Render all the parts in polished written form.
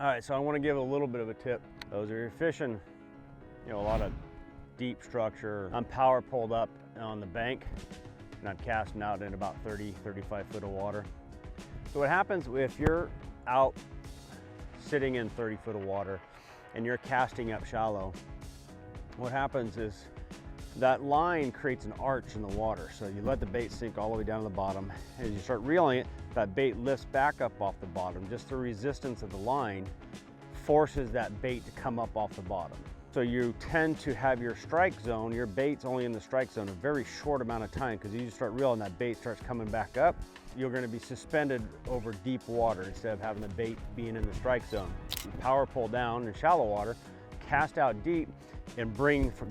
All right, so I want to give a little bit of a tip. Those are you're fishing, a lot of deep structure. I'm power pulled up on the bank and I'm casting out in about 30, 35 foot of water. So what happens if you're out sitting in 30 foot of water and you're casting up shallow, what happens is that line creates an arch in the water. So you let the bait sink all the way down to the bottom. As you start reeling it, that bait lifts back up off the bottom. Just the resistance of the line forces that bait to come up off the bottom. So you tend to have your strike zone, your bait's only in the strike zone a very short amount of time, because you start reeling, that bait starts coming back up. You're going to be suspended over deep water instead of having the bait being in the strike zone. You power pull down in shallow water, cast out deep, and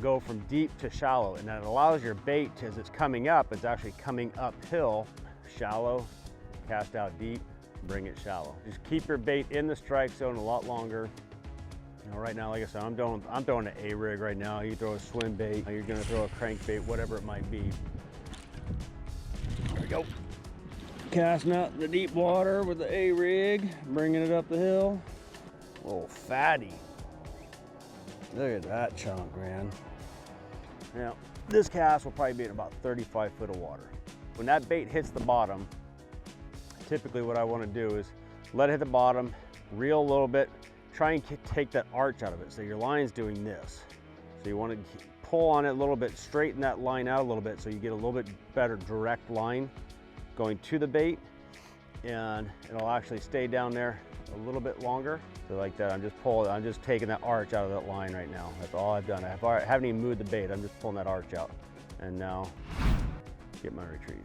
go from deep to shallow. And that allows your bait, as it's coming up, it's actually coming uphill. Shallow, cast out deep, bring it shallow. Just keep your bait in the strike zone a lot longer. Right now, like I said, I'm throwing an A-rig right now. You throw a swim bait, you're gonna throw a crankbait, whatever it might be. There we go. Casting out in the deep water with the A-rig, bringing it up the hill. Oh, fatty. Look at that chunk, man. Now, this cast will probably be at about 35 foot of water. When that bait hits the bottom, typically what I want to do is let it hit the bottom, reel a little bit, try and take that arch out of it. So your line's doing this. So you want to pull on it a little bit, straighten that line out a little bit so you get a little bit better direct line going to the bait, and it'll actually stay down there a little bit longer. So like that, I'm just taking that arch out of that line right now. That's all I've done. I haven't even moved the bait. I'm just pulling that arch out. And now, get my retrieve.